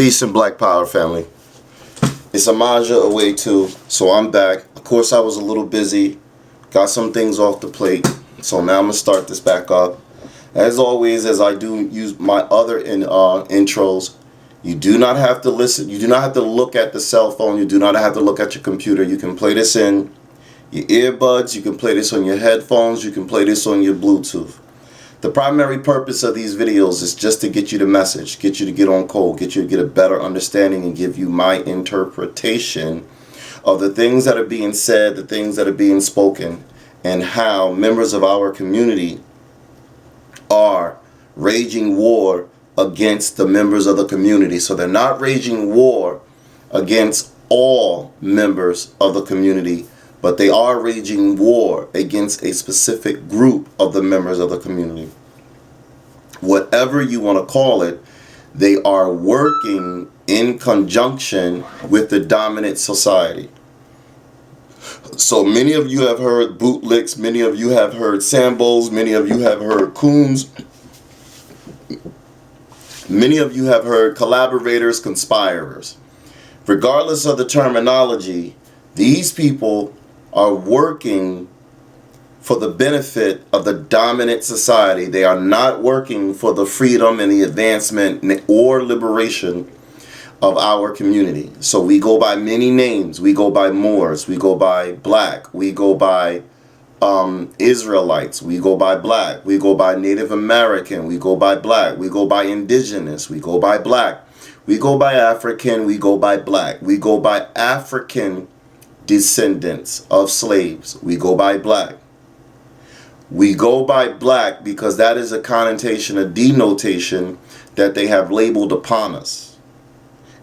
Peace and Black Power, family. It's Amaja away too, so I'm back. Of course, I was a little busy, got some things off the plate, so now I'm gonna start this back up. As always, as I do use my other intros, you do not have to listen. You do not have to look at the cell phone. You do not have to look at your computer. You can play this in your earbuds. You can play this on your headphones. You can play this on your Bluetooth. The primary purpose of these videos is just to get you the message, get you to get on code, get you to get a better understanding and give you my interpretation of the things that are being said, the things that are being spoken, and how members of our community are waging war against the members of the community. So they're not waging war against all members of the community, but they are waging war against a specific group of the members of the community. Whatever you want to call it, they are working in conjunction with the dominant society. So many of you have heard bootlicks, many of you have heard sambos, many of you have heard coons, many of you have heard collaborators, conspirators. Regardless of the terminology, these people are working for the benefit of the dominant society. They are not working for the freedom and the advancement or liberation of our community. So we go by many names. We go by Moors. We go by Black. We go by Israelites. We go by Black. We go by Native American. We go by Black. We go by Indigenous. We go by Black. We go by African. We go by Black. We go by African descendants of slaves. We go by Black. We go by Black because that is a connotation, a denotation that they have labeled upon us.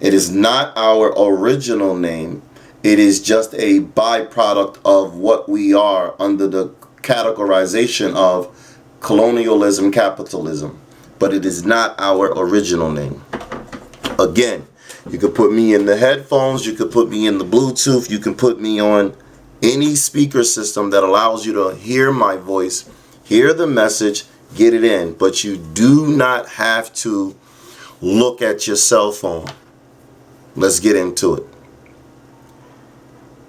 It is not our original name. It is just a byproduct of what we are under the categorization of colonialism, capitalism. But it is not our original name. Again, you could put me in the headphones, you could put me in the Bluetooth, you can put me on any speaker system that allows you to hear my voice, hear the message, get it in. But you do not have to look at your cell phone. Let's get into it.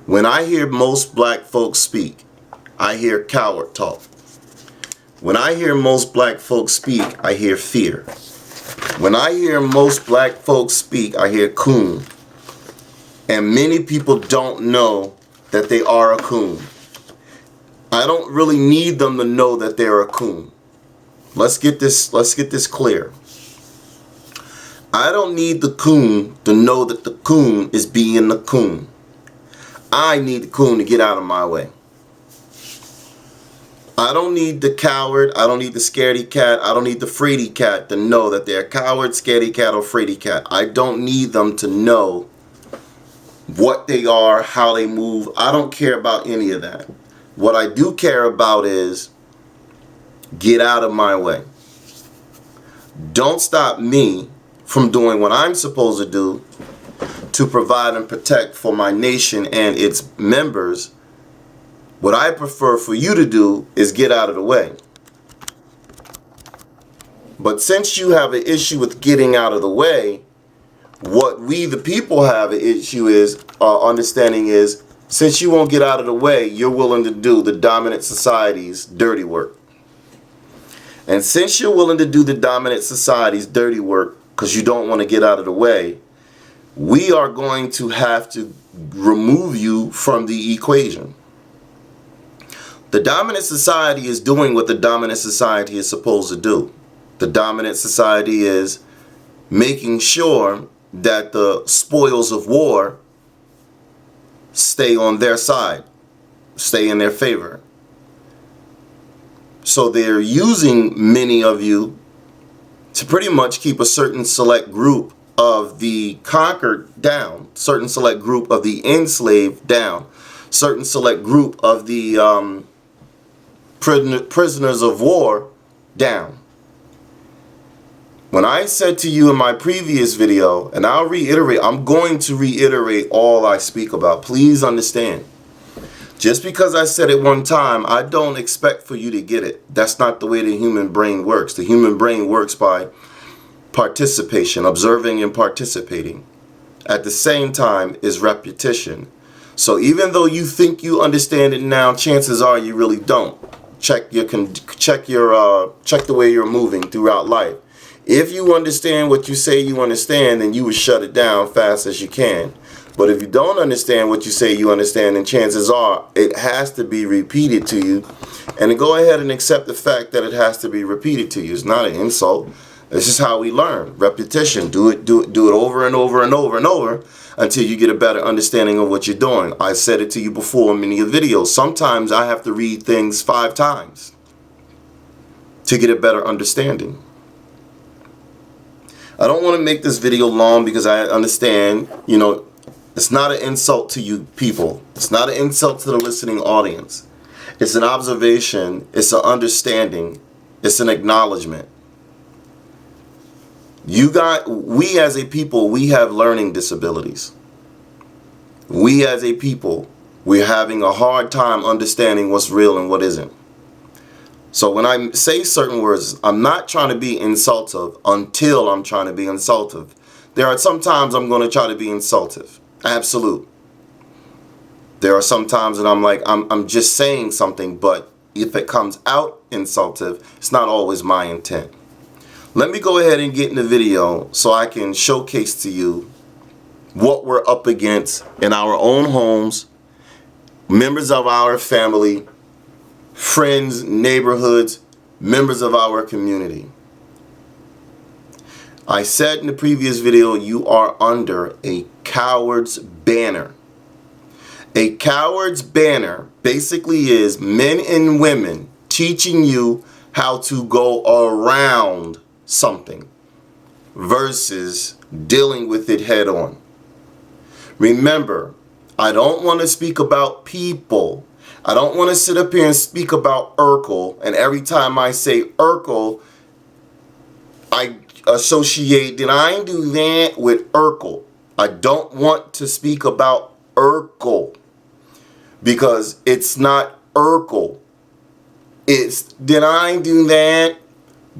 When I hear most black folks speak, I hear coward talk. When I hear most black folks speak, I hear fear. When I hear most black folks speak, I hear coon. And many people don't know that they are a coon. I don't really need them to know that they're a coon. Let's get this clear. I don't need the coon to know that the coon is being the coon. I need the coon to get out of my way. I don't need the coward, I don't need the scaredy cat, I don't need the fraidy cat to know that they're coward, scaredy cat, or fraidy cat. I don't need them to know what they are, how they move. I don't care about any of that. What I do care about is get out of my way. Don't stop me from doing what I'm supposed to do to provide and protect for my nation and its members. What I prefer for you to do is get out of the way. But since you have an issue with getting out of the way, what we the people have an issue is, understanding is, since you won't get out of the way, you're willing to do the dominant society's dirty work. And since you're willing to do the dominant society's dirty work because you don't want to get out of the way, we are going to have to remove you from the equation. The dominant society is doing what the dominant society is supposed to do. The dominant society is making sure that the spoils of war stay on their side, stay in their favor. So they're using many of you to pretty much keep a certain select group of the conquered down, certain select group of the enslaved down, certain select group of the prisoners of war down. When I said to you in my previous video, and I'll reiterate, I'm going to reiterate all I speak about. Please understand. Just because I said it one time, I don't expect for you to get it. That's not the way the human brain works. The human brain works by participation, observing and participating. At the same time is repetition. So even though you think you understand it now, chances are you really don't. Check the way you're moving throughout life. If you understand what you say you understand, then you would shut it down fast as you can. But if you don't understand what you say you understand, then chances are it has to be repeated to you. And go ahead and accept the fact that it has to be repeated to you. It's not an insult. This is how we learn. Repetition. Do it over and over and over and over until you get a better understanding of what you're doing. I said it to you before in many videos. Sometimes I have to read things 5 times to get a better understanding. I don't want to make this video long because I understand, it's not an insult to you people. It's not an insult to the listening audience. It's an observation. It's an understanding. It's an acknowledgement. We as a people, we have learning disabilities. We as a people, we're having a hard time understanding what's real and what isn't. So when I say certain words, I'm not trying to be insultive until I'm trying to be insultive. There are some times I'm going to try to be insultive. Absolute. There are some times that I'm like, I'm just saying something, but if it comes out insultive, it's not always my intent. Let me go ahead and get in the video so I can showcase to you what we're up against in our own homes, members of our family, friends, neighborhoods, members of our community. I said in the previous video, you are under a coward's banner. A coward's banner basically is men and women teaching you how to go around something versus dealing with it head on. Remember, I don't want to speak about people. I don't want to sit up here and speak about Urkel, and every time I say Urkel, I associate that I ain't do that with Urkel. I don't want to speak about Urkel because it's not Urkel. It's did I do that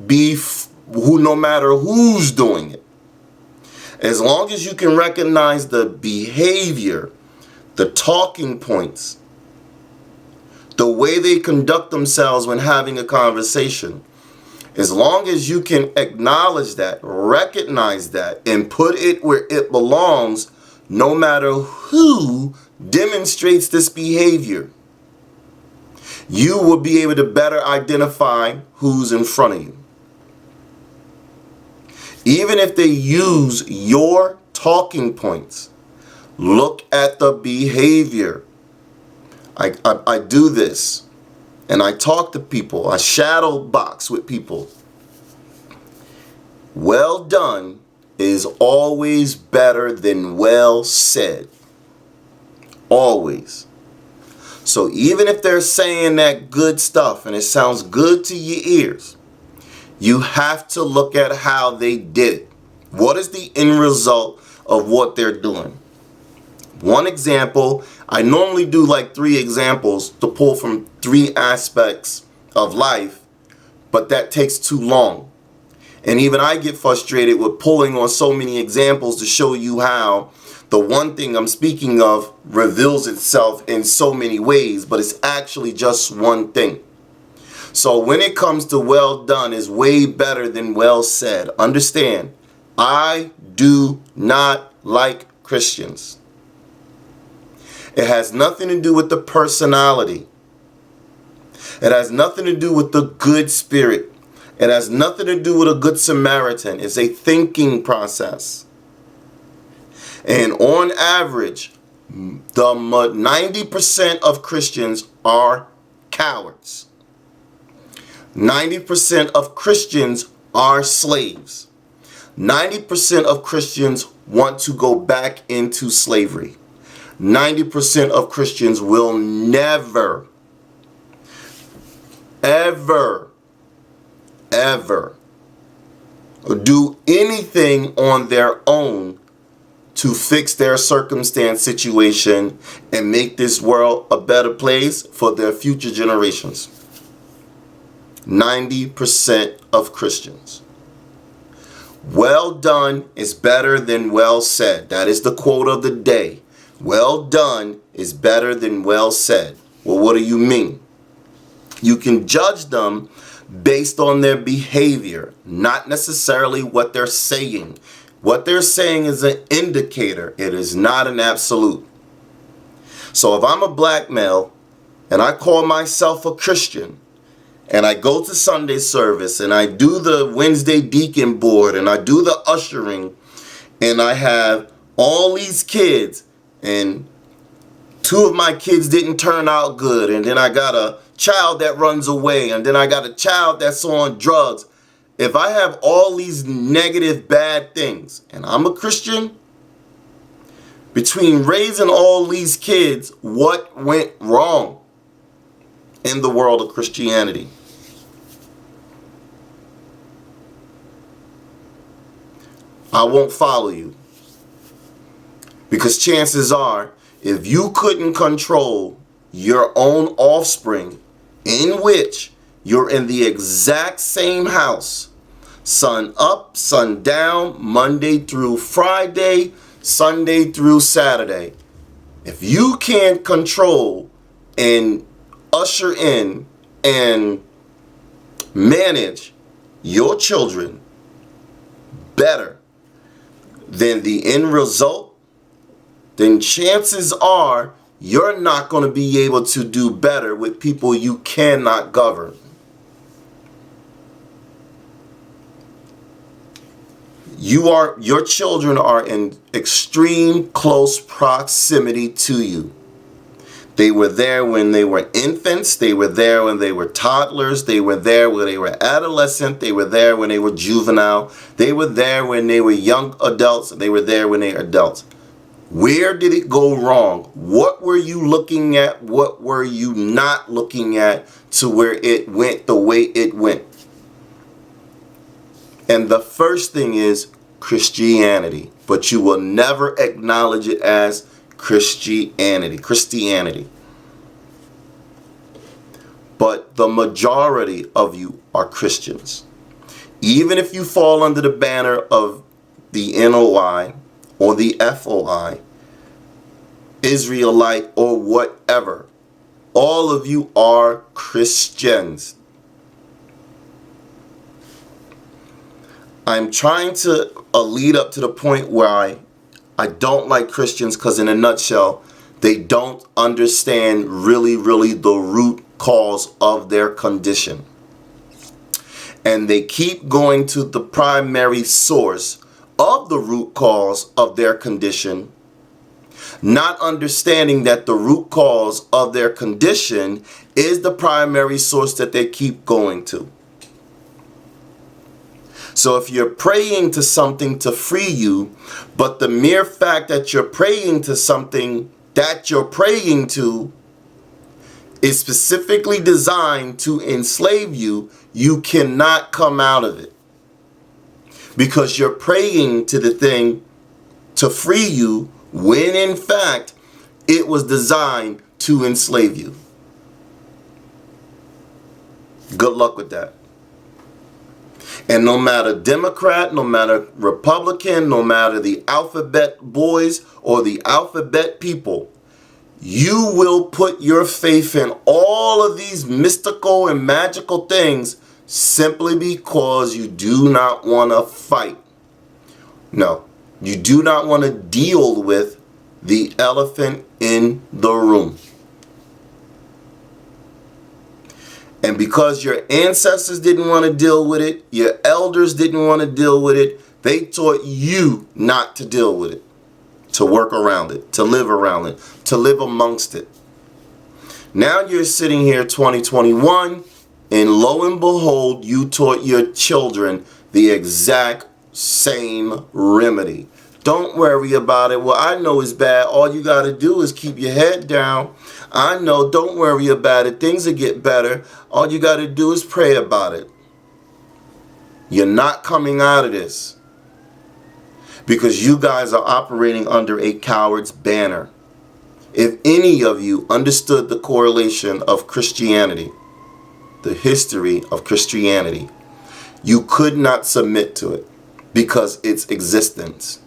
beef who no matter who's doing it. As long as you can recognize the behavior, the talking points, the way they conduct themselves when having a conversation, as long as you can acknowledge that, recognize that, and put it where it belongs, no matter who demonstrates this behavior, you will be able to better identify who's in front of you. Even if they use your talking points, look at the behavior. I do this, and I talk to people. I shadow box with people. Well done is always better than well said. Always. So even if they're saying that good stuff and it sounds good to your ears, you have to look at how they did it. What is the end result of what they're doing? One example, I normally do like 3 examples to pull from 3 aspects of life, but that takes too long. And even I get frustrated with pulling on so many examples to show you how the one thing I'm speaking of reveals itself in so many ways, but it's actually just one thing. So when it comes to well done is way better than well said. Understand, I do not like Christians. It has nothing to do with the personality. It has nothing to do with the good spirit. It has nothing to do with a good Samaritan. It's a thinking process. And on average, the 90% of Christians are cowards. 90% of Christians are slaves. 90% of Christians want to go back into slavery. 90% of Christians will never, ever do anything on their own to fix their circumstance situation and make this world a better place for their future generations. 90% of Christians. Well done is better than well said. That is the quote of the day. Well done is better than well said. Well, what do you mean? You can judge them based on their behavior, not necessarily what they're saying. What they're saying is an indicator. It is not an absolute. So if I'm a black male and I call myself a Christian and I go to Sunday service and I do the Wednesday deacon board and I do the ushering and I have all these kids and 2 of my kids didn't turn out good, and then I got a child that runs away, and then I got a child that's on drugs. If I have all these negative bad things and I'm a Christian, between raising all these kids, what went wrong in the world of Christianity? I won't follow you. Because chances are, if you couldn't control your own offspring, in which you're in the exact same house, sun up, sun down, Monday through Friday, Sunday through Saturday, if you can't control and usher in and manage your children better than the end result, then chances are you're not going to be able to do better with people you cannot govern. Your children are in extreme close proximity to you. They were there when they were infants. They were there when they were toddlers. They were there when they were adolescent. They were there when they were juvenile. They were there when they were young adults. They were there when they were adults. Where did it go wrong? What were you looking at? What were you not looking at to where it went the way it went? And the first thing is Christianity. But you will never acknowledge it as Christianity. But the majority of you are Christians. Even if you fall under the banner of the NOI or the FOI, Israelite or whatever, all of you are Christians. I'm trying to lead up to the point where I don't like Christians because in a nutshell, they don't understand really the root cause of their condition. And they keep going to the primary source of the root cause of their condition, not understanding that the root cause of their condition is the primary source that they keep going to. So if you're praying to something to free you, but the mere fact that you're praying to something that you're praying to is specifically designed to enslave you, you cannot come out of it. Because you're praying to the thing to free you when in fact it was designed to enslave you. Good luck with that. And no matter Democrat, no matter Republican, no matter the alphabet boys or the alphabet people, you will put your faith in all of these mystical and magical things simply because you do not want to fight. No, you do not want to deal with the elephant in the room. And because your ancestors didn't want to deal with it, your elders didn't want to deal with it, they taught you not to deal with it, to work around it, to live around it, to live amongst it. Now you're sitting here 2021, and lo and behold, you taught your children the exact same remedy. Don't worry about it. Well, I know it's bad. All you got to do is keep your head down. I know. Don't worry about it. Things will get better. All you got to do is pray about it. You're not coming out of this because you guys are operating under a coward's banner. If any of you understood the correlation of Christianity, the history of Christianity, you could not submit to it. because its existence,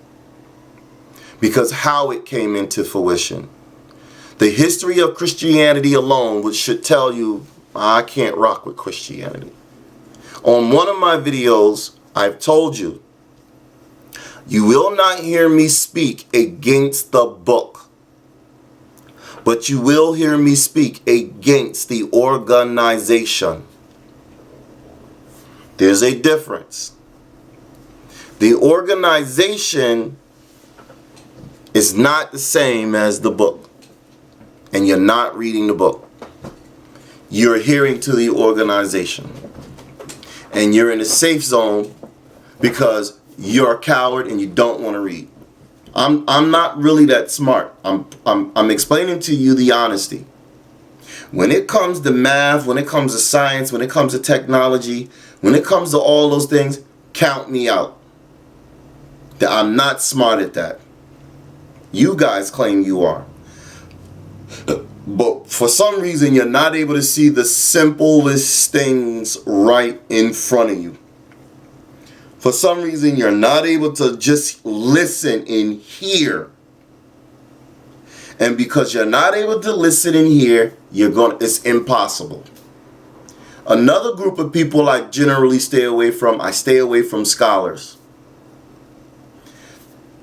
because how it came into fruition. The history of Christianity alone, which should tell you, I can't rock with Christianity. On one of my videos, I've told you, you will not hear me speak against the book, but you will hear me speak against the organization. There's a difference. The organization is not the same as the book. And you're not reading the book. You're adhering to the organization. And you're in a safe zone because you're a coward and you don't want to read. I'm not really that smart. I'm explaining to you the honesty. When it comes to math, when it comes to science, when it comes to technology, when it comes to all those things, count me out. I'm not smart at that. You guys claim you are. But for some reason, you're not able to see the simplest things right in front of you. For some reason, you're not able to just listen and hear. And because you're not able to listen and hear, it's impossible. Another group of people I generally stay away from scholars.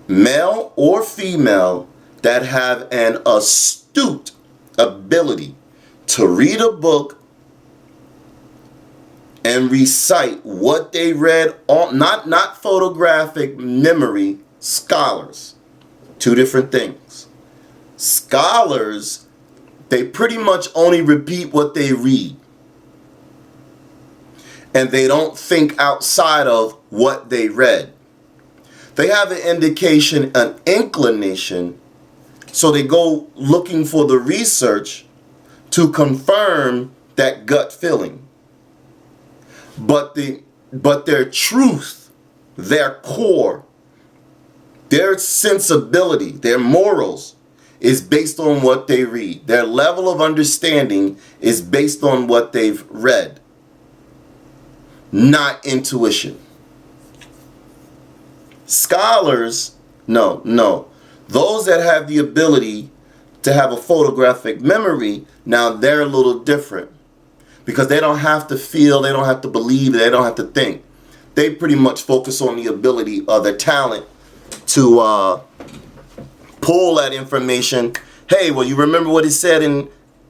Male or female that have an astute ability to read a book and recite what they read, not photographic memory. Scholars, two different things. Scholars, they pretty much only repeat what they read, and they don't think outside of what they read. They have an indication, an inclination, so they go looking for the research to confirm that gut feeling. But their truth, their core, their sensibility, their morals is based on what they read. Their level of understanding is based on what they've read, not intuition. Scholars, no. Those that have the ability to have a photographic memory, now they're a little different. Because they don't have to feel, they don't have to believe, they don't have to think. They pretty much focus on the ability or their talent to pull that information. Hey, well, you remember what he said, and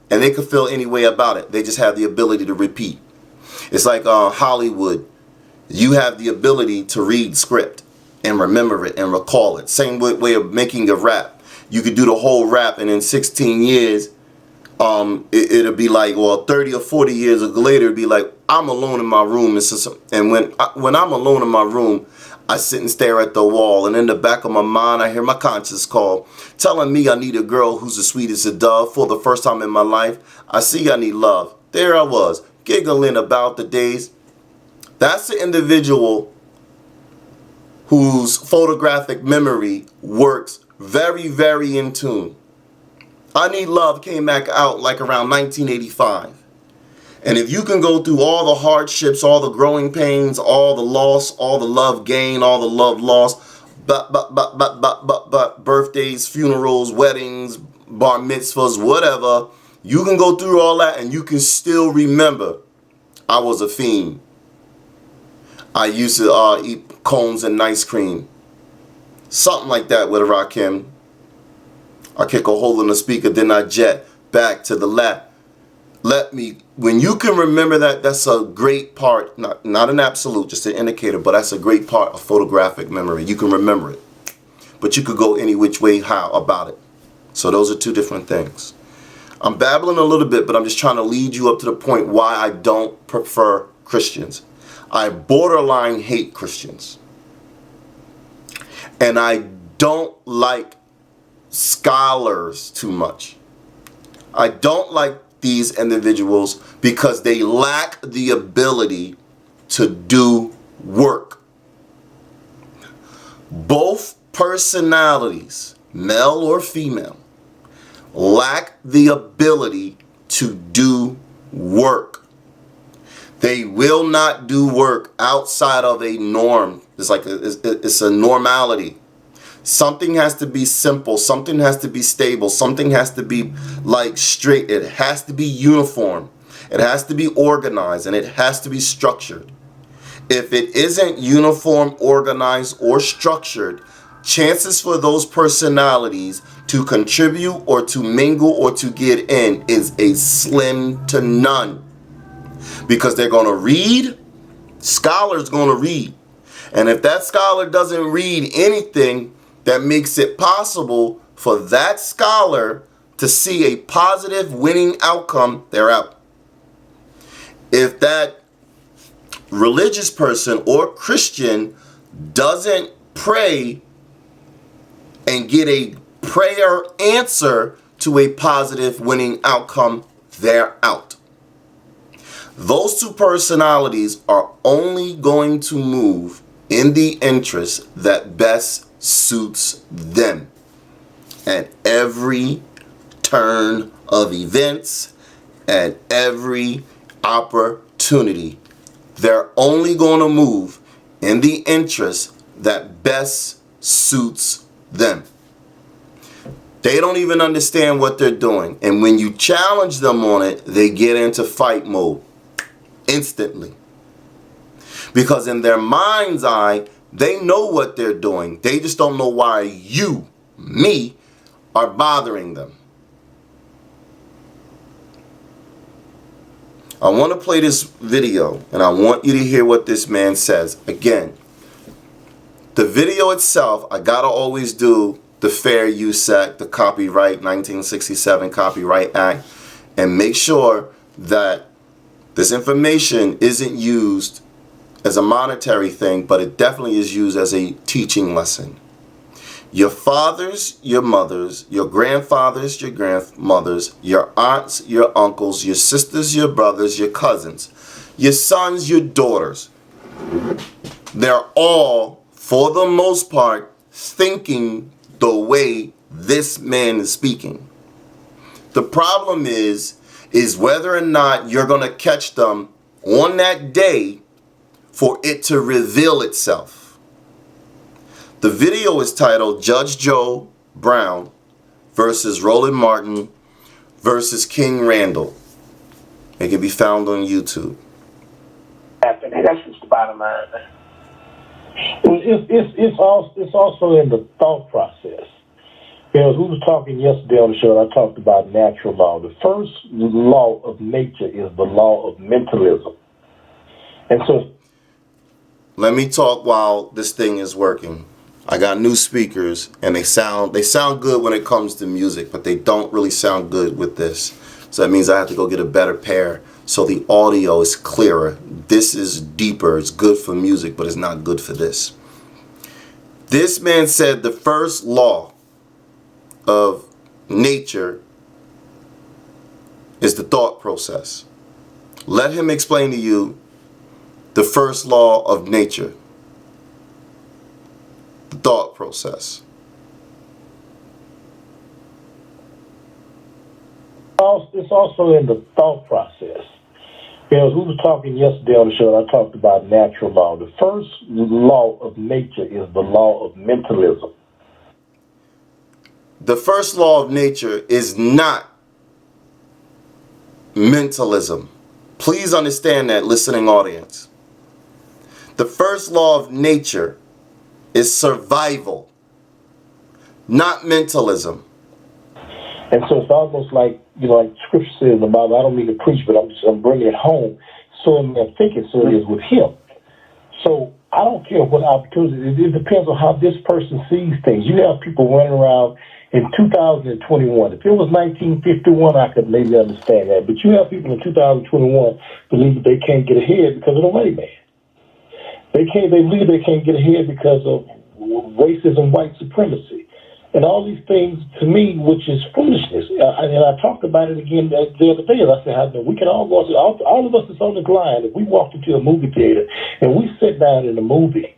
they could feel any way about it. They just have the ability to repeat. It's like Hollywood. You have the ability to read script and remember it and recall it. Same way of making a rap. You could do the whole rap, and in 16 years, it'll be like, well, 30 or 40 years later, it'll be like, I'm alone in my room. And when I'm alone in my room, I sit and stare at the wall. And in the back of my mind, I hear my conscience call, telling me I need a girl who's as sweet as a dove. For the first time in my life, I see I need love. There I was, giggling about the days. That's the individual whose photographic memory works very, very in tune. I Need Love came back out like around 1985. And if you can go through all the hardships, all the growing pains, all the loss, all the love gain, all the love loss, birthdays, funerals, weddings, bar mitzvahs, whatever, you can go through all that and you can still remember, I was a fiend. I used to eat cones and ice cream. Something like that with a Rakim. I kick a hole in the speaker, then I jet back to the lap. When you can remember that, that's a great part, not an absolute, just an indicator, but that's a great part of photographic memory. You can remember it. But you could go any which way, how about it. So those are two different things. I'm babbling a little bit, but I'm just trying to lead you up to the point why I don't prefer Christians. I borderline hate Christians. And I don't like scholars too much. I don't like these individuals because they lack the ability to do work. Both personalities, male or female, lack the ability to do work. They will not do work outside of a norm. It's a normality. Something has to be simple. Something has to be stable. Something has to be like straight. It has to be uniform. It has to be organized, and it has to be structured. If it isn't uniform, organized, or structured, chances for those personalities to contribute or to mingle or to get in is a slim to none. Because they're going to read, scholars going to read. And if that scholar doesn't read anything that makes it possible for that scholar to see a positive winning outcome, they're out. If that religious person or Christian doesn't pray and get a prayer answer to a positive winning outcome, they're out. Those two personalities are only going to move in the interest that best suits them. At every turn of events, at every opportunity, they're only going to move in the interest that best suits them. They don't even understand what they're doing. And when you challenge them on it, they get into fight mode instantly. Because in their mind's eye, they know what they're doing. They just don't know why you, me, are bothering them. I want to play this video, and I want you to hear what this man says. Again, the video itself, I gotta always do the Fair Use Act, the Copyright 1967 Copyright Act, and make sure that this information isn't used as a monetary thing, but it definitely is used as a teaching lesson. Your fathers, your mothers, your grandfathers, your grandmothers, your aunts, your uncles, your sisters, your brothers, your cousins, your sons, your daughters, they're all, for the most part, thinking the way this man is speaking. The problem is whether or not you're going to catch them on that day for it to reveal itself. The video is titled Judge Joe Brown versus Roland Martin versus King Randall. It can be found on YouTube. That's just the bottom line. It's also in the thought process. Because we was talking yesterday on the show, and I talked about natural law. The first law of nature is the law of mentalism. And so, let me talk while this thing is working. I got new speakers, and they sound good when it comes to music, but they don't really sound good with this. So that means I have to go get a better pair so the audio is clearer. This is deeper. It's good for music, but it's not good for this. This man said the first law of nature is the thought process. Let him explain to you the first law of nature. The thought process. It's also in the thought process. Because we was talking yesterday on the show, and I talked about natural law. The first law of nature is the law of mentalism. The first law of nature is not mentalism. Please understand that, listening audience. The first law of nature is survival, not mentalism. And so it's almost like, like Scripture says in the Bible, I don't mean to preach, but I'm bringing it home. So I'm thinking, so it is with him. So I don't care what opportunity, it depends on how this person sees things. You have people running around in 2021. If it was 1951, I could maybe understand that. But you have people in 2021 believe that they can't get ahead because of the white man. They believe they can't get ahead because of racism, white supremacy, and all these things, to me, which is foolishness. And I talked about it again the other day. I said, we can all go to, all of us that's on the line, if we walked into a movie theater and we sit down in a movie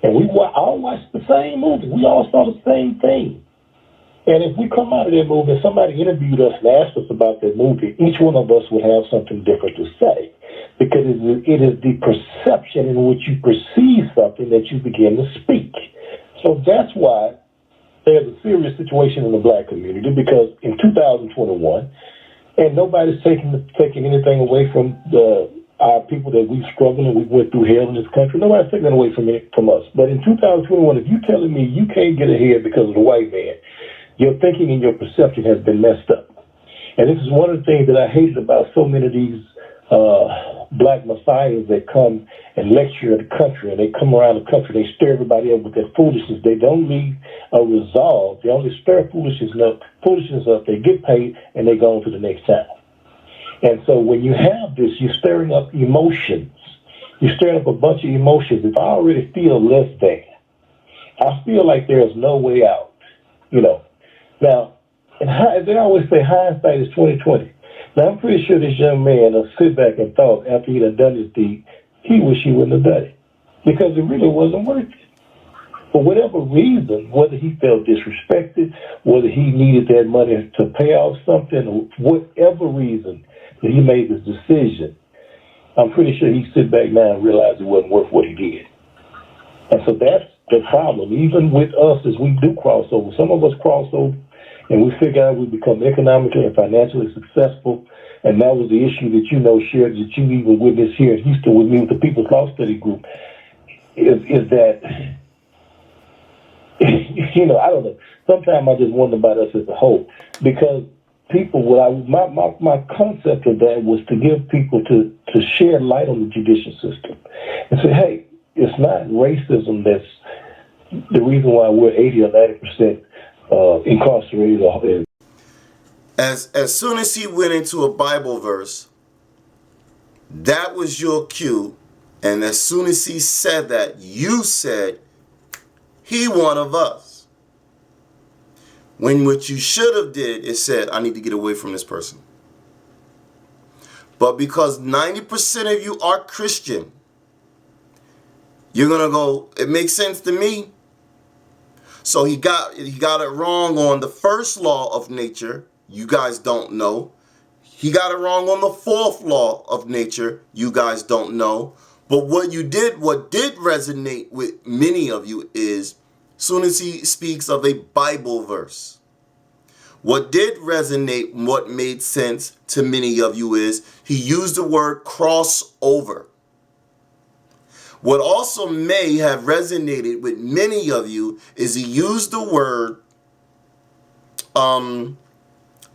and we all watched the same movie, we all saw the same thing. And if we come out of that movie and somebody interviewed us and asked us about that movie, each one of us would have something different to say. because it is the perception in which you perceive something that you begin to speak. So that's why there's a serious situation in the black community, because in 2021, and nobody's taking anything away from our people that we've struggled and we went through hell in this country. Nobody's taking that away from us. But in 2021, if you're telling me you can't get ahead because of the white man, your thinking and your perception has been messed up. And this is one of the things that I hated about so many of these black messiahs that come and lecture the country, and they come around the country, they stir everybody up with their foolishness. They don't leave a resolve. They only stir foolishness up. They get paid, and they go on to the next town. And so when you have this, you're stirring up emotions. You're stirring up a bunch of emotions. If I already feel less than, I feel like there's no way out, you know. Now, and they always say hindsight is 20/20. Now, I'm pretty sure this young man will sit back and thought after he'd done his deed, he wish he wouldn't have done it, because it really wasn't worth it. For whatever reason, whether he felt disrespected, whether he needed that money to pay off something, or whatever reason that he made this decision, I'm pretty sure he sit back now and realized it wasn't worth what he did. And so that's the problem. Even with us, as we do cross over, some of us cross over and we figure out we become economically and financially successful. And that was the issue that shared, that you even witnessed here in Houston with me with the People's Law Study Group, is that, I don't know. Sometimes I just wonder about us as a whole, because people, my concept of that was to give people to share light on the judicial system and say, hey, it's not racism that's the reason why we're 80 or 90% incarcerated. As soon as he went into a Bible verse, that was your cue. And as soon as he said that, you said, he one of us. When what you should have did is said, I need to get away from this person. But because 90% of you are Christian, you're going to go, it makes sense to me. So he got it wrong on the first law of nature. You guys don't know. He got it wrong on the fourth law of nature. You guys don't know. But what did resonate with many of you is, soon as he speaks of a Bible verse, what did resonate, what made sense to many of you is he used the word crossover. What also may have resonated with many of you is he used the word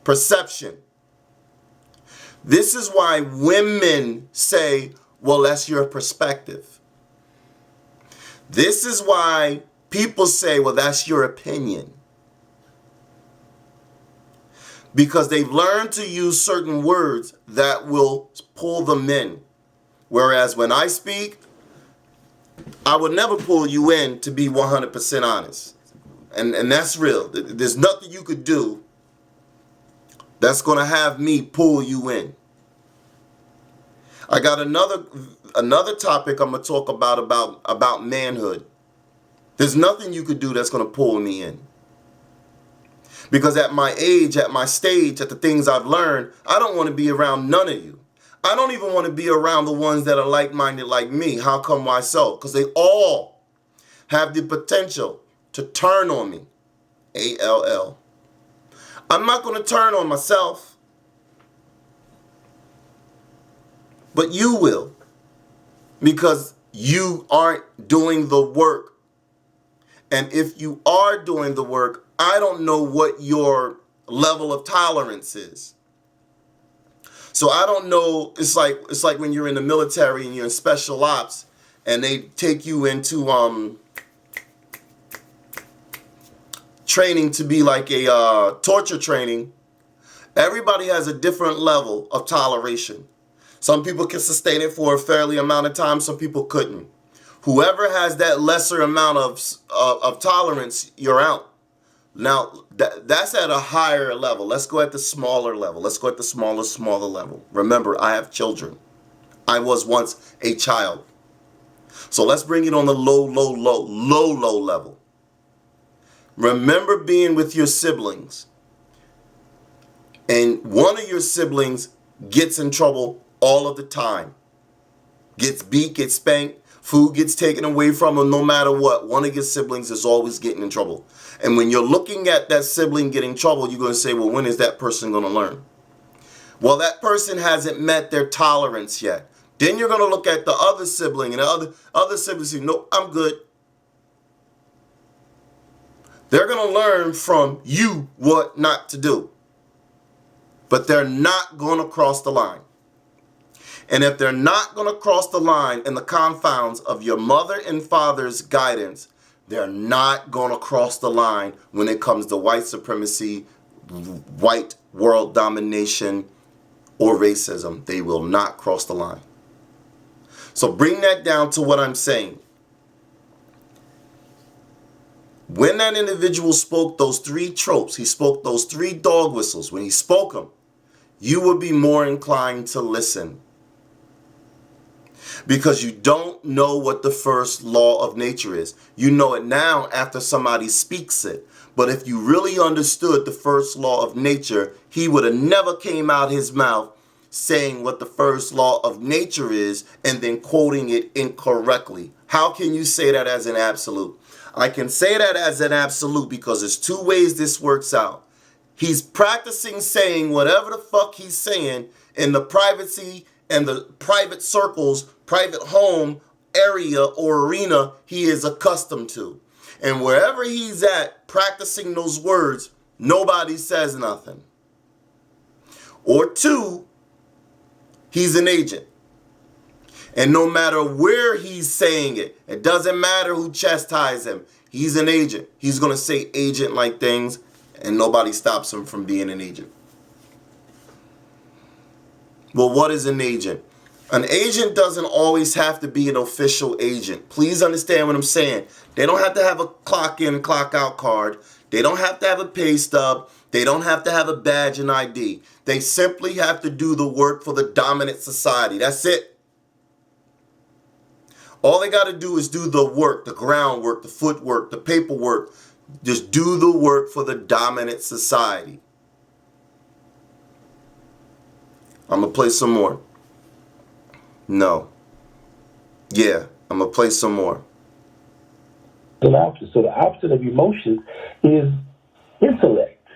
perception. This is why women say, well, that's your perspective. This is why people say, well, that's your opinion. Because they've learned to use certain words that will pull them in. Whereas when I speak, I would never pull you in, to be 100% honest. And that's real. There's nothing you could do that's going to have me pull you in. I got another topic I'm going to talk about manhood. There's nothing you could do that's going to pull me in. Because at my age, at my stage, at the things I've learned, I don't want to be around none of you. I don't even want to be around the ones that are like-minded like me. How come, why so? Because they all have the potential to turn on me. A-L-L. I'm not going to turn on myself. But you will. Because you aren't doing the work. And if you are doing the work, I don't know what your level of tolerance is. So I don't know, it's like when you're in the military and you're in special ops and they take you into training to be like a torture training. Everybody has a different level of toleration. Some people can sustain it for a fairly amount of time, some people couldn't. Whoever has that lesser amount of tolerance, you're out. Now, that's at a higher level. Let's go at the smaller level. Let's go at the smaller level. Remember, I have children. I was once a child. So let's bring it on the low level. Remember being with your siblings. And one of your siblings gets in trouble all of the time. Gets beat, gets spanked, food gets taken away from them, no matter what. One of your siblings is always getting in trouble. And when you're looking at that sibling getting in trouble, you're going to say, well, when is that person going to learn? Well, that person hasn't met their tolerance yet. Then you're going to look at the other sibling, and the other sibling say, no, I'm good. They're going to learn from you what not to do. But they're not going to cross the line. And if they're not going to cross the line in the confounds of your mother and father's guidance, they're not going to cross the line when it comes to white supremacy, white world domination, or racism. They will not cross the line. So bring that down to what I'm saying. When that individual spoke those three tropes, he spoke those three dog whistles, when he spoke them, you would be more inclined to listen. Because you don't know what the first law of nature is. You know it now after somebody speaks it. But if you really understood the first law of nature, he would have never came out his mouth saying what the first law of nature is and then quoting it incorrectly. How can you say that as an absolute? I can say that as an absolute because there's two ways this works out. He's practicing saying whatever the fuck he's saying in the privacy and the private circles, private home area or arena he is accustomed to. And wherever he's at practicing those words, nobody says nothing. Or two, he's an agent. And no matter where he's saying it, it doesn't matter who chastises him. He's an agent. He's going to say agent-like things, and nobody stops him from being an agent. Well, what is an agent? An agent doesn't always have to be an official agent. Please understand what I'm saying. They don't have to have a clock in, clock out card. They don't have to have a pay stub. They don't have to have a badge and ID. They simply have to do the work for the dominant society. That's it. All they got to do is do the work, the groundwork, the footwork, the paperwork. Just do the work for the dominant society. I'm going to play some more. No. Yeah, I'm going to play some more. So the opposite of emotions is intellect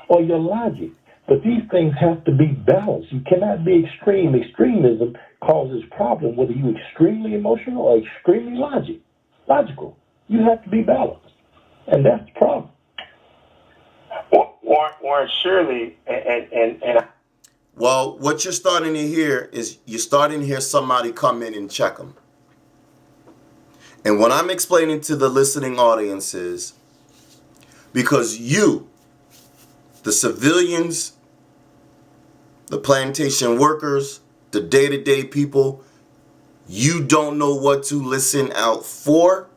or your logic. But these things have to be balanced. You cannot be extreme. Extremism causes problem, whether you're extremely emotional or extremely logical. You have to be balanced. And that's the problem. Warren, surely, and well, what you're starting to hear is you're starting to hear somebody come in and check them. And what I'm explaining to the listening audience is because you, the civilians, the plantation workers, the day-to-day people, you don't know what to listen out for.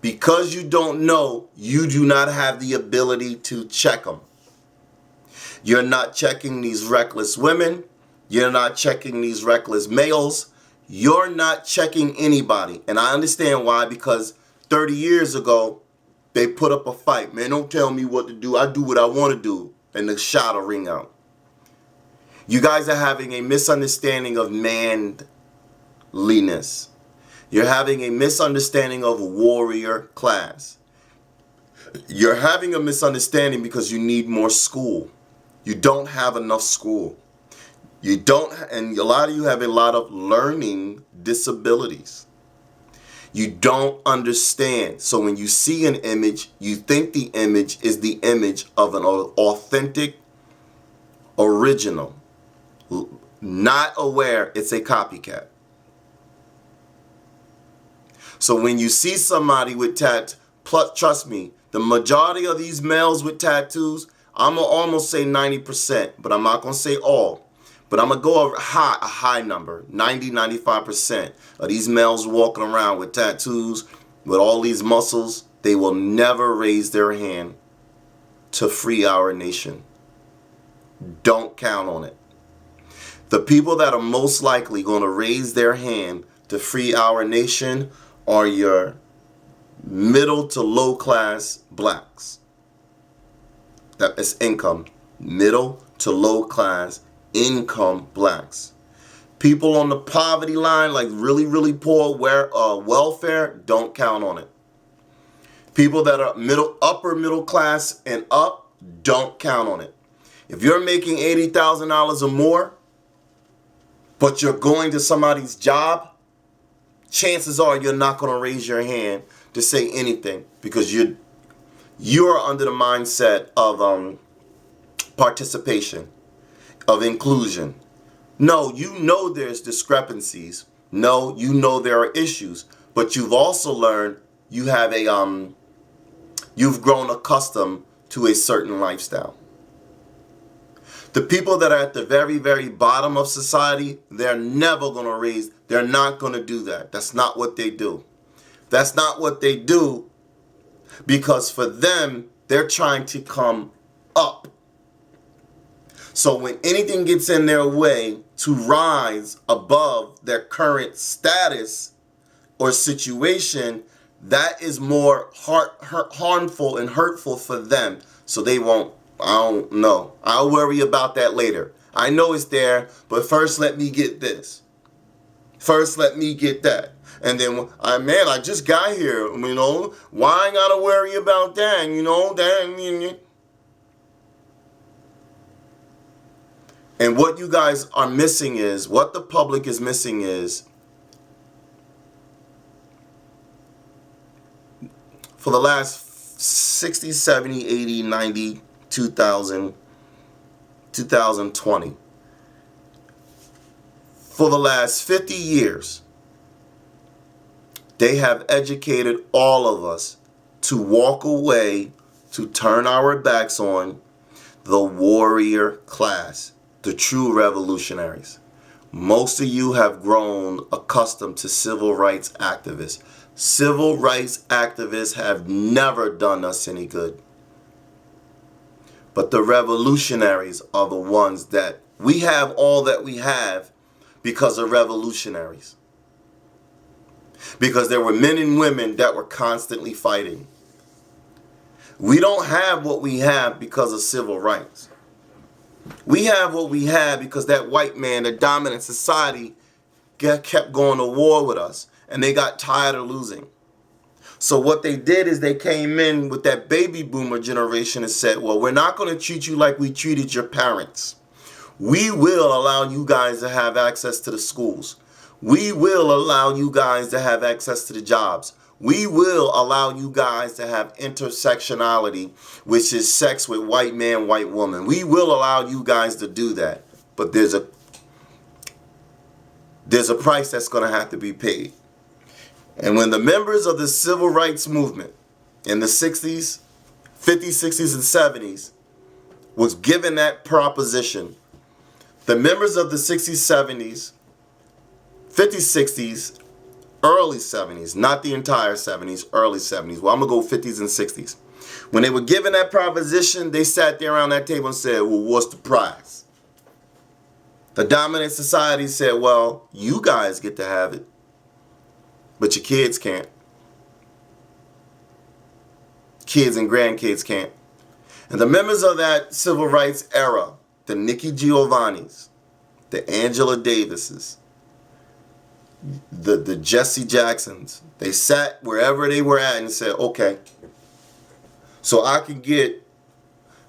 Because you don't know, you do not have the ability to check them. You're not checking these reckless women. You're not checking these reckless males. You're not checking anybody. And I understand why, because 30 years ago, they put up a fight. Man, don't tell me what to do. I do what I want to do. And the shot will ring out. You guys are having a misunderstanding of manliness. You're having a misunderstanding of warrior class. You're having a misunderstanding because you need more school. You don't have enough school. You don't, and a lot of you have a lot of learning disabilities. You don't understand. So when you see an image, you think the image is the image of an authentic, original. Not aware it's a copycat. So when you see somebody with trust me, the majority of these males with tattoos, I'm going to almost say 90%, but I'm not going to say all. But I'm going to go a high number, 90, 95% of these males walking around with tattoos, with all these muscles, they will never raise their hand to free our nation. Don't count on it. The people that are most likely going to raise their hand to free our nation are your middle to low class blacks. That is income. Middle to low class income blacks. People on the poverty line, like really, really poor welfare, don't count on it. People that are upper middle class and up, don't count on it. If you're making $80,000 or more, but you're going to somebody's job, chances are you're not going to raise your hand to say anything because you're under the mindset of participation, of inclusion. No, you know there's discrepancies. No, you know there are issues, but you've also learned you have you've grown accustomed to a certain lifestyle. The people that are at the very, very bottom of society, they're never going to raise, they're not going to do that. That's not what they do. That's not what they do because for them, they're trying to come up. So when anything gets in their way to rise above their current status or situation, that is more harmful and hurtful for them. So they won't. I don't know. I'll worry about that later. I know it's there, but first let me get this. First let me get that. And then, I just got here, why I gotta worry about that, And what you guys are missing is, what the public is missing is, for the last 60, 70, 80, 90, 2000, 2020, for the last 50 years, they have educated all of us to walk away, to turn our backs on the warrior class, the true revolutionaries. Most of you have grown accustomed to civil rights activists. Civil rights activists have never done us any good. But the revolutionaries are the ones that we have all that we have because of revolutionaries. Because there were men and women that were constantly fighting. We don't have what we have because of civil rights. We have what we have because that white man, the dominant society, kept going to war with us. And they got tired of losing. So what they did is they came in with that baby boomer generation and said, well, we're not going to treat you like we treated your parents. We will allow you guys to have access to the schools. We will allow you guys to have access to the jobs. We will allow you guys to have intersectionality, which is sex with white man, white woman. We will allow you guys to do that. But there's a price that's going to have to be paid. And when the members of the civil rights movement in the 60s, 50s, 60s, and 70s was given that proposition, the members of the 60s, 70s, 50s, 60s, early 70s, not the entire 70s, early 70s. Well, I'm going to go 50s and 60s. When they were given that proposition, they sat there around that table and said, well, what's the price? The dominant society said, well, you guys get to have it, but your kids can't. Kids and grandkids can't. And the members of that civil rights era, the Nikki Giovannis, the Angela Davises, the Jesse Jacksons, they sat wherever they were at and said, okay, so I can get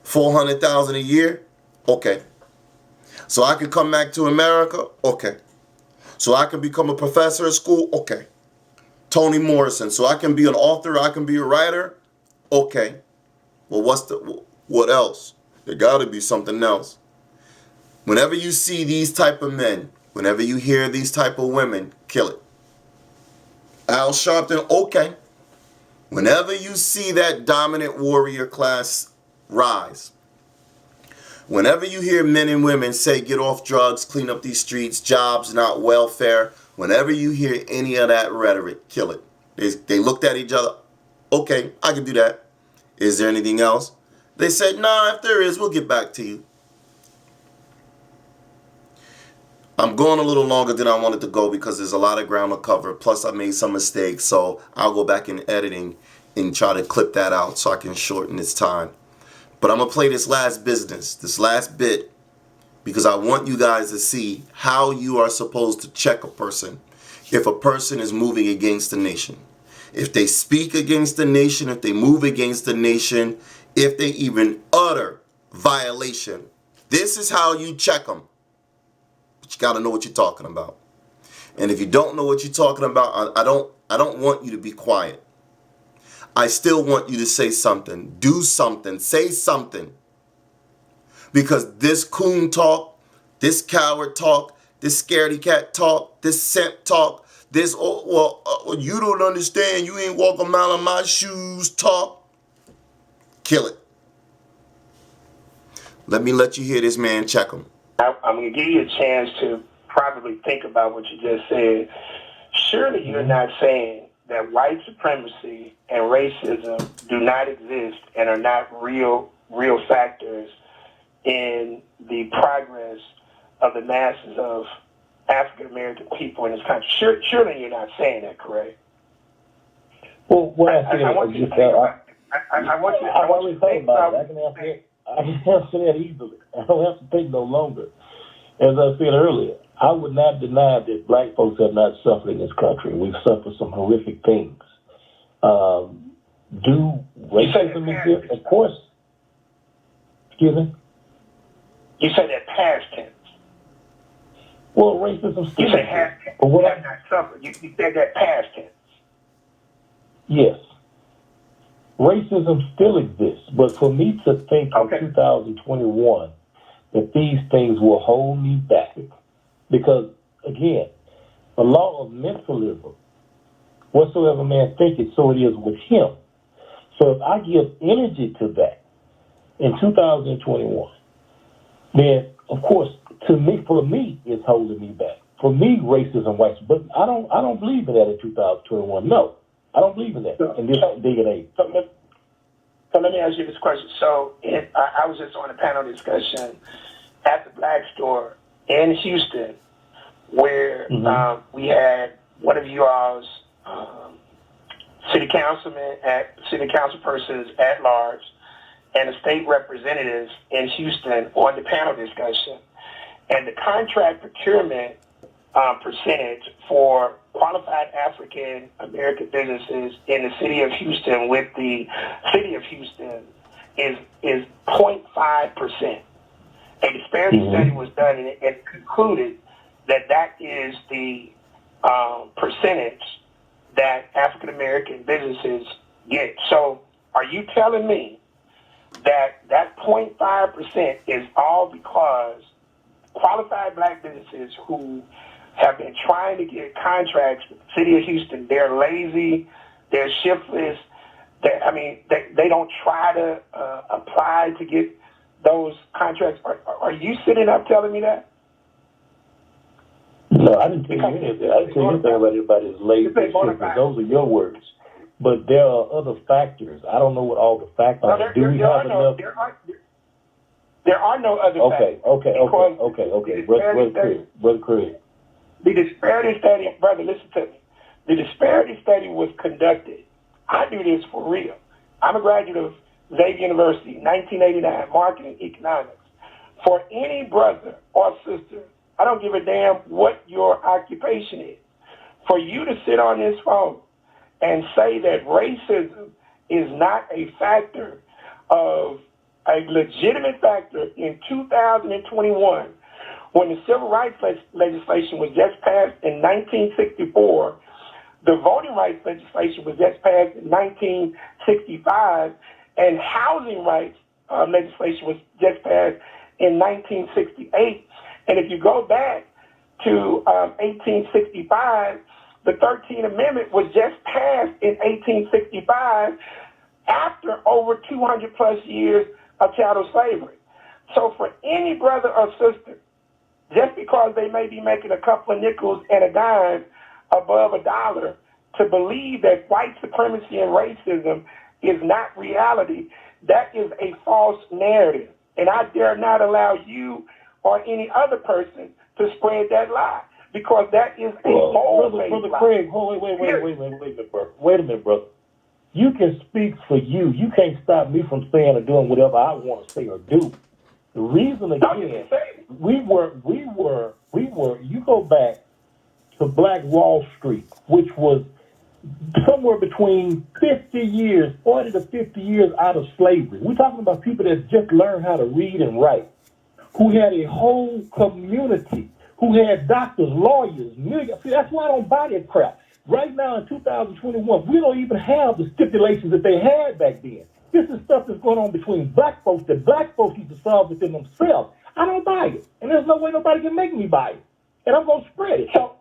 $400,000 a year? Okay. So I can come back to America? Okay. So I can become a professor at school? Okay. Toni Morrison. So I can be an author, I can be a writer? Okay. Well, what else? There got to be something else. Whenever you see these type of men, whenever you hear these type of women, kill it. Al Sharpton, okay. Whenever you see that dominant warrior class rise, whenever you hear men and women say get off drugs, clean up these streets, jobs, not welfare, whenever you hear any of that rhetoric, kill it. They looked at each other, okay, I can do that. Is there anything else? They said, nah, if there is, we'll get back to you. I'm going a little longer than I wanted to go because there's a lot of ground to cover. Plus, I made some mistakes, so I'll go back in editing and try to clip that out so I can shorten this time. But I'm going to play this last bit, because I want you guys to see how you are supposed to check a person if a person is moving against the nation. If they speak against the nation, if they move against the nation, if they even utter violation. This is how you check them. But you got to know what you're talking about. And if you don't know what you're talking about, I don't want you to be quiet. I still want you to say something, do something, say something. Because this coon talk, this coward talk, this scaredy cat talk, this simp talk, this, you don't understand, you ain't walk a mile in my shoes talk, kill it. Let me let you hear this man check him. I'm going to give you a chance to probably think about what you just said. Surely you're not saying that white supremacy and racism do not exist and are not real factors in the progress of the masses of African American people in this country. Surely you're not saying that, correct? Well, what I want you to think about it. I want you to think about it. I can answer that easily. I don't have to think no longer. As I said earlier, I would not deny that black folks have not suffered in this country. We've suffered some horrific things. Do racism exist? Of course. Excuse me? You said that past tense. Well, racism still You said exists. have not suffered. You said that past tense. Yes. Racism still exists, but for me to think in 2021 that these things will hold me back, because, again, the law of mentalism, whatsoever man thinketh, so it is with him. So if I give energy to that in 2021, then, of course, for me, it's holding me back. For me, racism, white, but I don't believe in that in 2021. No, I don't believe in that in this day and age. So let me ask you this question. So I was just on a panel discussion at the Black Store in Houston, where we had one of you all's city council persons at large and the state representatives in Houston on the panel discussion. And the contract procurement percentage for qualified African American businesses in the city of Houston with the city of Houston is 0.5%. A disparity study was done and it concluded that is the percentage that African American businesses get. So are you telling me that 0.5% is all because qualified black businesses who have been trying to get contracts with the city of Houston, they're lazy, they're shiftless, they don't try to apply to get those contracts? Are you sitting up telling me that? No, I didn't tell you any of that. I didn't tell you anything about anybody's lazy. Those are your words. But there are other factors. I don't know what all the factors are. There are no other factors. Okay. Brother Craig. The disparity study, brother, listen to me. The disparity study was conducted. I do this for real. I'm a graduate of Xavier University, 1989, marketing economics. For any brother or sister, I don't give a damn what your occupation is. For you to sit on this phone and say that racism is not a factor of a legitimate factor in 2021, when the civil rights legislation was just passed in 1964, the voting rights legislation was just passed in 1965, and housing rights legislation was just passed in 1968. And if you go back to 1865, the 13th Amendment was just passed in 1865 after over 200 plus years of chattel slavery. So for any brother or sister, just because they may be making a couple of nickels and a dime above $1, to believe that white supremacy and racism is not reality, that is a false narrative. And I dare not allow you or any other person to spread that lie, because that is a bold-faced lie. Brother Craig, wait a minute, brother. You can speak for you. You can't stop me from saying or doing whatever I want to say or do. The reason again, we were. You go back to Black Wall Street, which was somewhere between 50 years, 40 to 50 years out of slavery. We're talking about people that just learned how to read and write, who had a whole community, who had doctors, lawyers, millions. See, that's why I don't buy that crap. Right now in 2021, we don't even have the stipulations that they had back then. This is stuff that's going on between black folks that black folks need to solve within themselves. I don't buy it. And there's no way nobody can make me buy it. And I'm going to spread it. So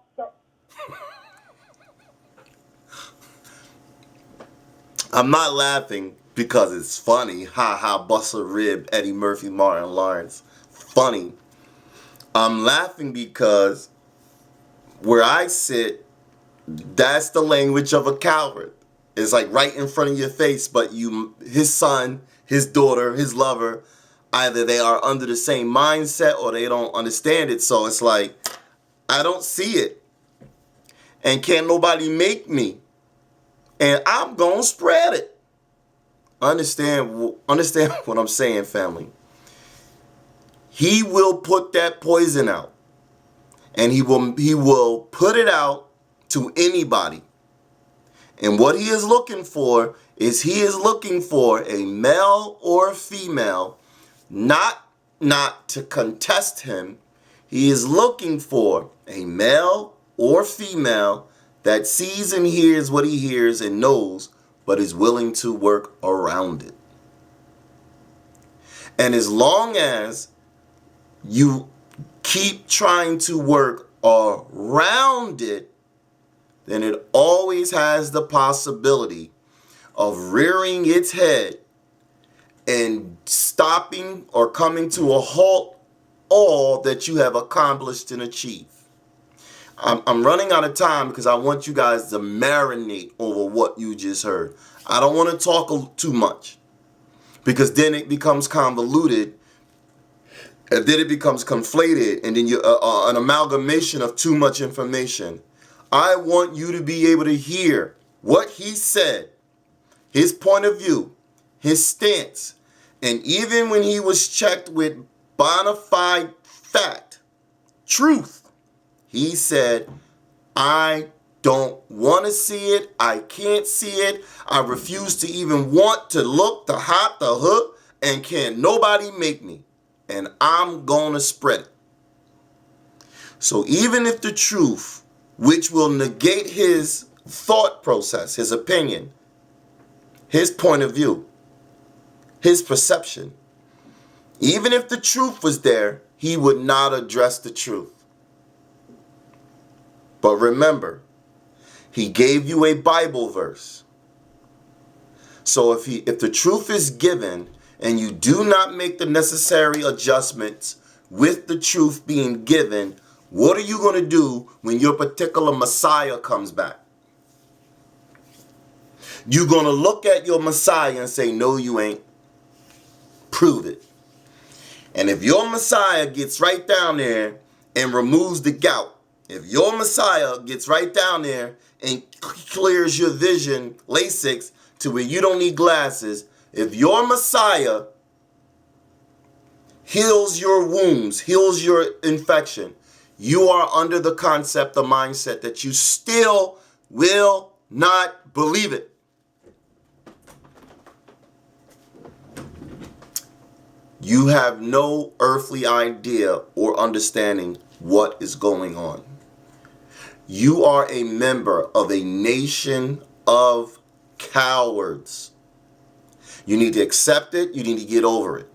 I'm not laughing because it's funny. Ha ha, bust a rib, Eddie Murphy, Martin Lawrence. Funny. I'm laughing because where I sit, that's the language of a coward. It's like right in front of your face, but his son, his daughter, his lover, either they are under the same mindset or they don't understand it. So it's like, I don't see it. And can't nobody make me. And I'm going to spread it. Understand what I'm saying, family. He will put that poison out. And he will put it out to anybody. And what he is looking for is a male or a female, not to contest him. He is looking for a male or female that sees and hears what he hears and knows, but is willing to work around it. And as long as you keep trying to work around it, then it always has the possibility of rearing its head and stopping or coming to a halt all that you have accomplished and achieved. I'm running out of time because I want you guys to marinate over what you just heard. I don't want to talk too much because then it becomes convoluted and then it becomes conflated and then an amalgamation of too much information. I want you to be able to hear what he said, his point of view, his stance, and even when he was checked with bona fide fact, truth, he said, I don't want to see it. I can't see it. I refuse to even want to look the hot, the hook, and can't nobody make me. And I'm going to spread it. So even if the truth, which will negate his thought process, his opinion, his point of view, his perception, even if the truth was there, he would not address the truth. But remember, he gave you a Bible verse. So if the truth is given and you do not make the necessary adjustments with the truth being given, what are you going to do when your particular Messiah comes back? You're going to look at your Messiah and say, no, you ain't. Prove it. And if your Messiah gets right down there and removes the gout, if your Messiah gets right down there and clears your vision, LASIK, to where you don't need glasses, if your Messiah heals your wounds, heals your infection, you are under the concept, the mindset that you still will not believe it. You have no earthly idea or understanding what is going on. You are a member of a nation of cowards. You need to accept it. You need to get over it.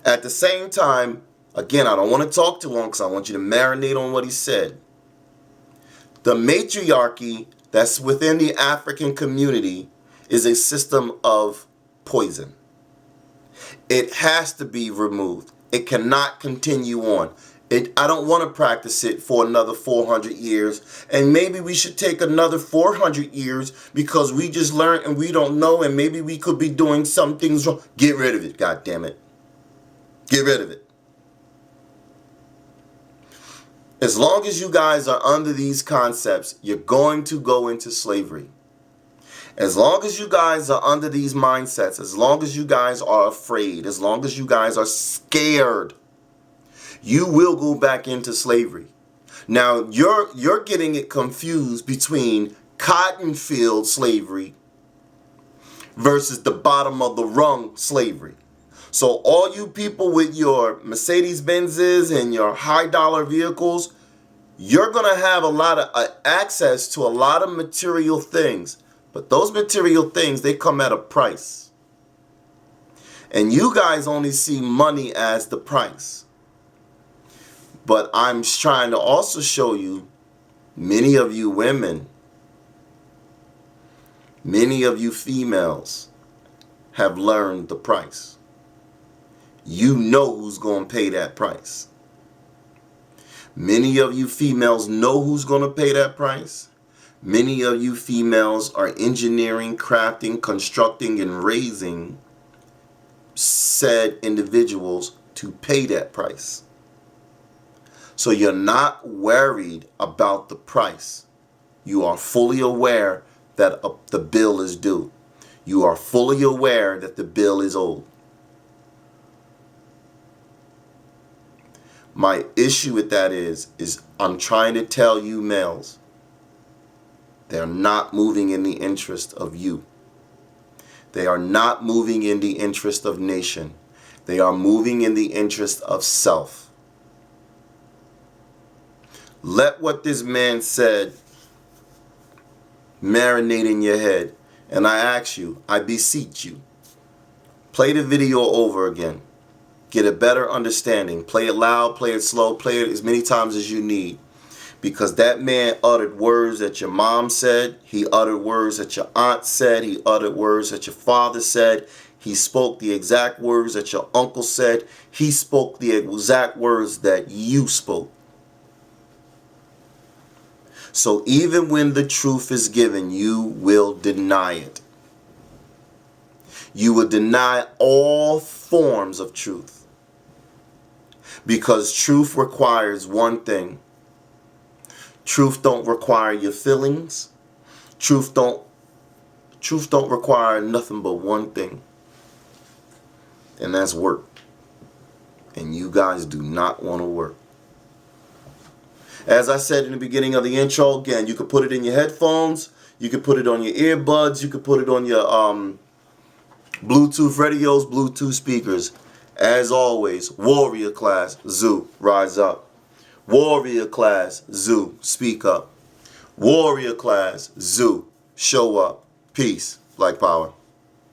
At the same time, again, I don't want to talk too long because I want you to marinate on what he said. The matriarchy that's within the African community is a system of poison. It has to be removed. It cannot continue on. I don't want to practice it for another 400 years. And maybe we should take another 400 years because we just learned and we don't know and maybe we could be doing some things wrong. Get rid of it, God damn it. Get rid of it. As long as you guys are under these concepts, you're going to go into slavery. As long as you guys are under these mindsets, as long as you guys are afraid, as long as you guys are scared, you will go back into slavery. Now, you're getting it confused between cotton field slavery versus the bottom of the rung slavery. So all you people with your Mercedes-Benzes and your high dollar vehicles, you're going to have a lot of access to a lot of material things. But those material things, they come at a price. And you guys only see money as the price. But I'm trying to also show you, many of you women, many of you females have learned the price. You know who's going to pay that price. Many of you females know who's going to pay that price. Many of you females are engineering, crafting, constructing, and raising said individuals to pay that price. So you're not worried about the price. You are fully aware that the bill is due. You are fully aware that the bill is owed. My issue with that is I'm trying to tell you males, they're not moving in the interest of you. They are not moving in the interest of nation. They are moving in the interest of self. Let what this man said marinate in your head. And I ask you, I beseech you, play the video over again. Get a better understanding. Play it loud, play it slow, play it as many times as you need. Because that man uttered words that your mom said. He uttered words that your aunt said. He uttered words that your father said. He spoke the exact words that your uncle said. He spoke the exact words that you spoke. So even when the truth is given, you will deny it. You will deny all forms of truth. Because truth requires one thing. Truth don't require your feelings. Truth don't require nothing but one thing. And that's work. And you guys do not want to work. As I said in the beginning of the intro, again, you could put it in your headphones. You could put it on your earbuds. You could put it on your Bluetooth radios, Bluetooth speakers. As always, warrior class, Zoo, rise up. Warrior class, Zoo, speak up. Warrior class, Zoo, show up. Peace, Black Power.